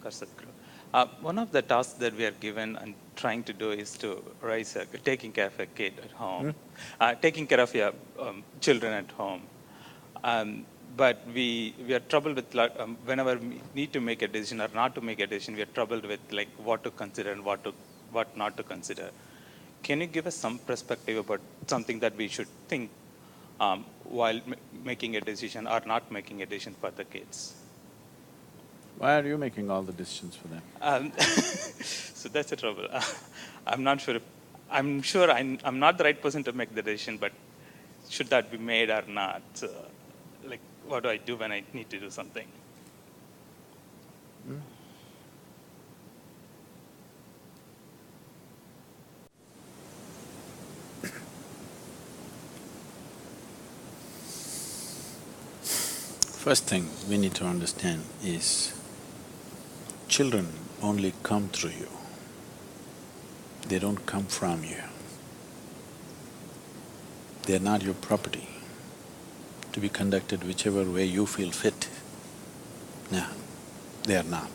for Sadhguru. One of the tasks that we are given and trying to do is to taking care of a kid at home, taking care of your children at home. But we are troubled with whenever we need to make a decision or not to make a decision, we are troubled with like what to consider and what not to consider. Can you give us some perspective about something that we should think while making a decision or not making a decision for the kids? Why are you making all the decisions for them? So that's the trouble. I'm not sure if, I'm sure I'm not the right person to make the decision, but should that be made or not? Like, what do I do when I need to do something? First thing we need to understand is children only come through you. They don't come from you. They're not your property to be conducted whichever way you feel fit. No, they are not.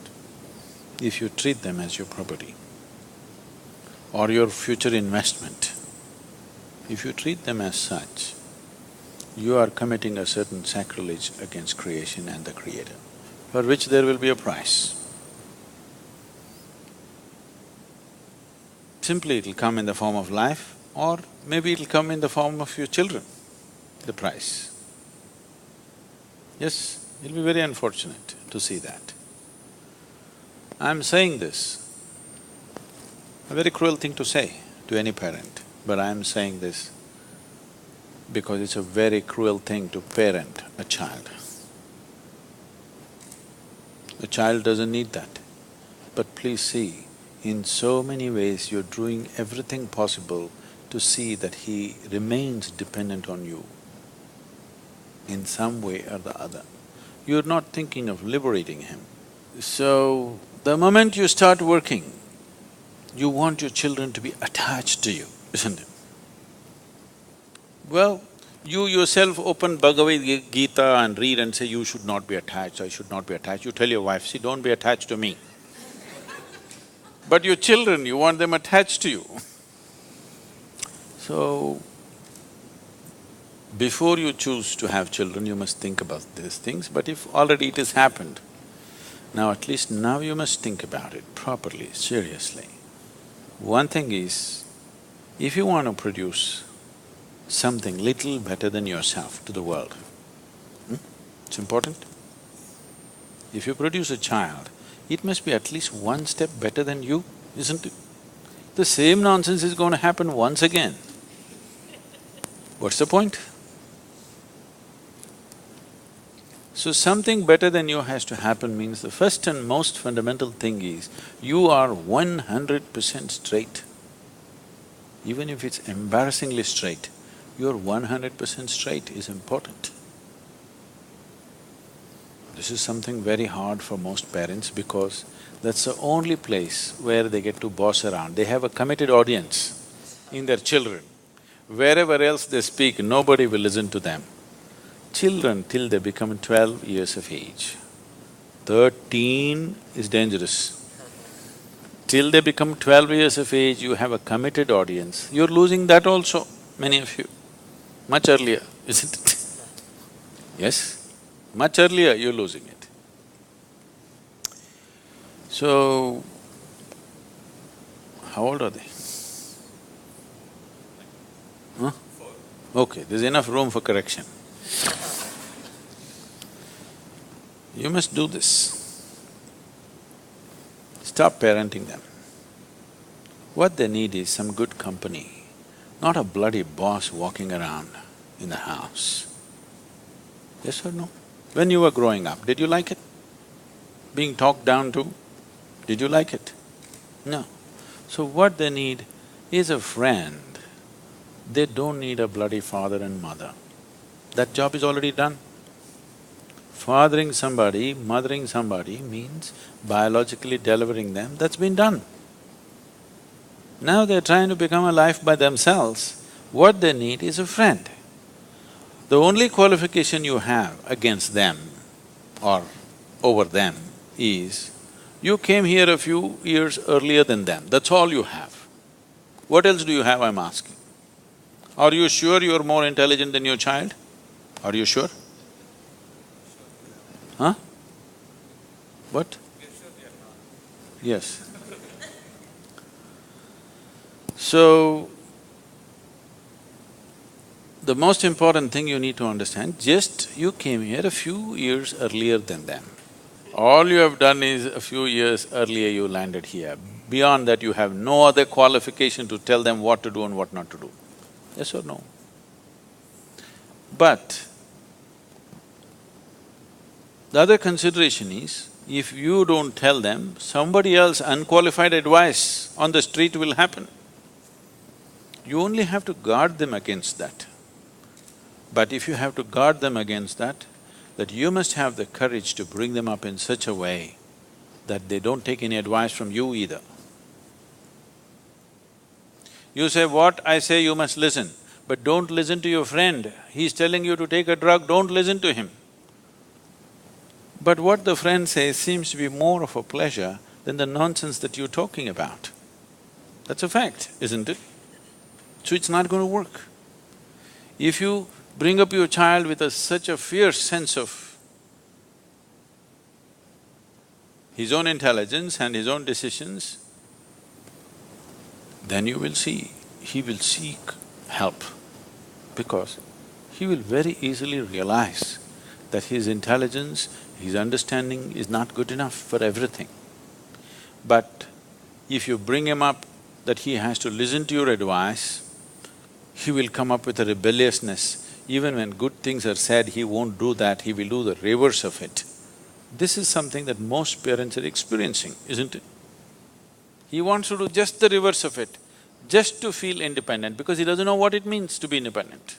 If you treat them as your property or your future investment, if you treat them as such, you are committing a certain sacrilege against creation and the Creator, for which there will be a price. Simply it'll come in the form of life, or maybe it'll come in the form of your children, the price. Yes, it'll be very unfortunate to see that. I'm saying this, a very cruel thing to say to any parent, but I'm saying this because it's a very cruel thing to parent a child. A child doesn't need that. But please see, in so many ways you're doing everything possible to see that he remains dependent on you in some way or the other. You're not thinking of liberating him. So, the moment you start working, you want your children to be attached to you, isn't it? Well, you yourself open Bhagavad Gita and read and say, you should not be attached, I should not be attached. You tell your wife, see, don't be attached to me. But your children, you want them attached to you. So, before you choose to have children, you must think about these things, but if already it has happened, now at least now you must think about it properly, seriously. One thing is, if you want to produce something little better than yourself to the world, it's important. If you produce a child, it must be at least one step better than you, isn't it? The same nonsense is going to happen once again. What's the point? So something better than you has to happen means the first and most fundamental thing is, you are 100% straight. Even if it's embarrassingly straight, you're 100% straight is important. This is something very hard for most parents because that's the only place where they get to boss around. They have a committed audience in their children. Wherever else they speak, nobody will listen to them. Children till they become 12 years of age. 13 is dangerous. Till they become 12 years of age, you have a committed audience. You're losing that also, many of you. Much earlier, isn't it? Yes, much earlier you're losing it. So, how old are they? Huh? Okay, there's enough room for correction. You must do this. Stop parenting them. What they need is some good company, not a bloody boss walking around in the house. Yes or no? When you were growing up, did you like it? Being talked down to, did you like it? No. So what they need is a friend. They don't need a bloody father and mother. That job is already done. Fathering somebody, mothering somebody means biologically delivering them, that's been done. Now they're trying to become a life by themselves. What they need is a friend. The only qualification you have against them or over them is, You came here a few years earlier than them, that's all you have. What else do you have, I'm asking? Are you sure you're more intelligent than your child? Are you sure? Huh? What? Yes. So, the most important thing you need to understand, just you came here a few years earlier than them. All you have done is a few years earlier you landed here. Beyond that, you have no other qualification to tell them what to do and what not to do. Yes or no? But the other consideration is, if you don't tell them, somebody else unqualified advice on the street will happen. You only have to guard them against that. But if you have to guard them against that you must have the courage to bring them up in such a way that they don't take any advice from you either. You say, what I say you must listen, but don't listen to your friend. He's telling you to take a drug, don't listen to him. But what the friend says seems to be more of a pleasure than the nonsense that you're talking about. That's a fact, isn't it? So it's not going to work. If you bring up your child with such a fierce sense of his own intelligence and his own decisions, then you will see, he will seek help, because he will very easily realize that his intelligence, his understanding is not good enough for everything. But if you bring him up that he has to listen to your advice, he will come up with a rebelliousness. Even when good things are said, he won't do that, he will do the reverse of it. This is something that most parents are experiencing, isn't it? He wants to do just the reverse of it, just to feel independent, because he doesn't know what it means to be independent.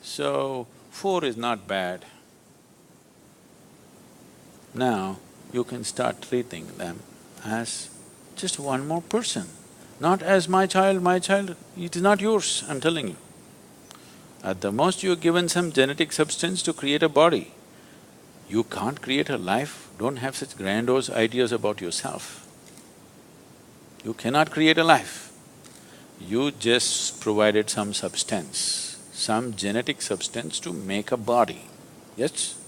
So, 4 is not bad. Now, you can start treating them as just one more person, not as my child, it is not yours, I'm telling you. At the most, you're given some genetic substance to create a body. You can't create a life, don't have such grandiose ideas about yourself. You cannot create a life. You just provided some substance, some genetic substance to make a body, yes?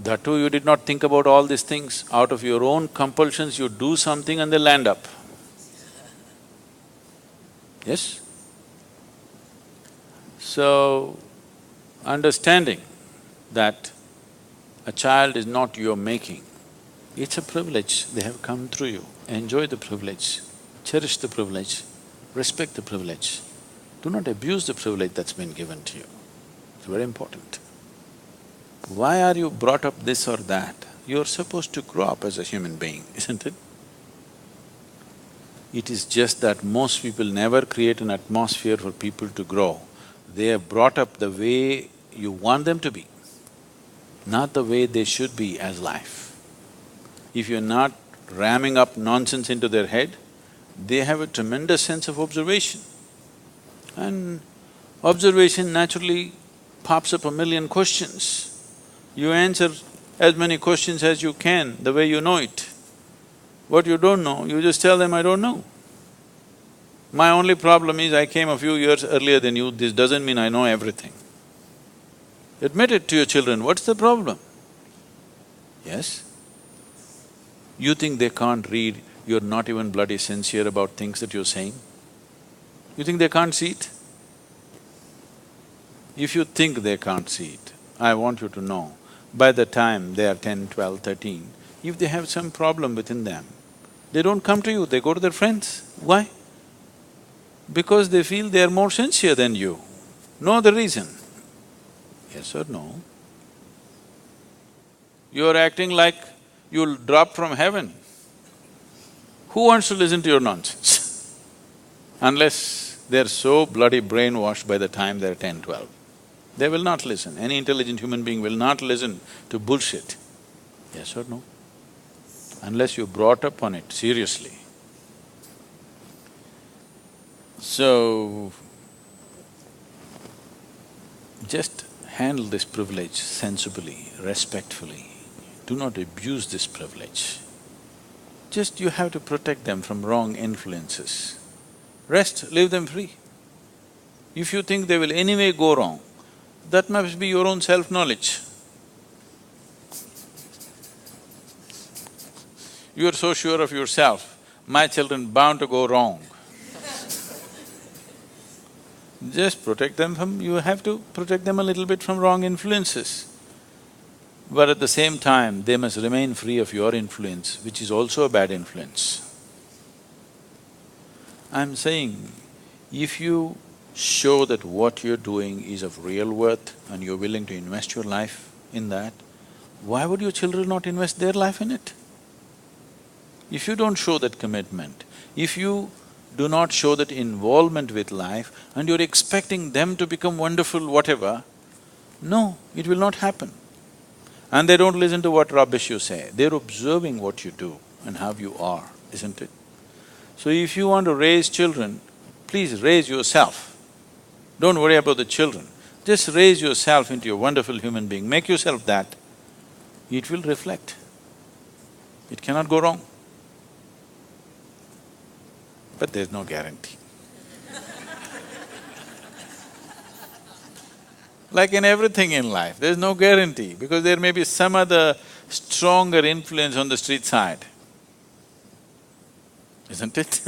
That too, you did not think about all these things. Out of your own compulsions, you do something and they land up. Yes? So, understanding that a child is not your making, it's a privilege, they have come through you. Enjoy the privilege, cherish the privilege, respect the privilege. Do not abuse the privilege that's been given to you. It's very important. Why are you brought up this or that? You're supposed to grow up as a human being, isn't it? It is just that most people never create an atmosphere for people to grow. They are brought up the way you want them to be, not the way they should be as life. If you're not ramming up nonsense into their head, they have a tremendous sense of observation. And observation naturally pops up a million questions. You answer as many questions as you can, the way you know it. What you don't know, you just tell them, I don't know. My only problem is I came a few years earlier than you, this doesn't mean I know everything. Admit it to your children, what's the problem? Yes? You think they can't read, you're not even bloody sincere about things that you're saying? You think they can't see it? If you think they can't see it, I want you to know, by the time they are 10, 12, 13, if they have some problem within them, they don't come to you, they go to their friends. Why? Because they feel they are more sincere than you. No other reason. Yes or no? You're acting like you'll drop from heaven. Who wants to listen to your nonsense? Unless they're so bloody brainwashed by the time they're 10, 12. They will not listen. Any intelligent human being will not listen to bullshit. Yes or no? Unless you're brought up on it seriously. So, just handle this privilege sensibly, respectfully. Do do not abuse this privilege. Just you have to protect them from wrong influences. Rest, leave them free. If you think they will anyway go wrong, that must be your own self-knowledge. You are so sure of yourself, my children bound to go wrong. Just protect them from… you have to protect them a little bit from wrong influences. But at the same time, they must remain free of your influence, which is also a bad influence. I'm saying, if you show that what you're doing is of real worth and you're willing to invest your life in that, why would your children not invest their life in it? If you don't show that commitment, if you do not show that involvement with life and you're expecting them to become wonderful whatever, no, it will not happen. And they don't listen to what rubbish you say, they're observing what you do and how you are, isn't it? So if you want to raise children, please raise yourself. Don't worry about the children, just raise yourself into a wonderful human being, make yourself that. It will reflect. It cannot go wrong. But there's no guarantee. Like in everything in life, there's no guarantee because there may be some other stronger influence on the street side, isn't it?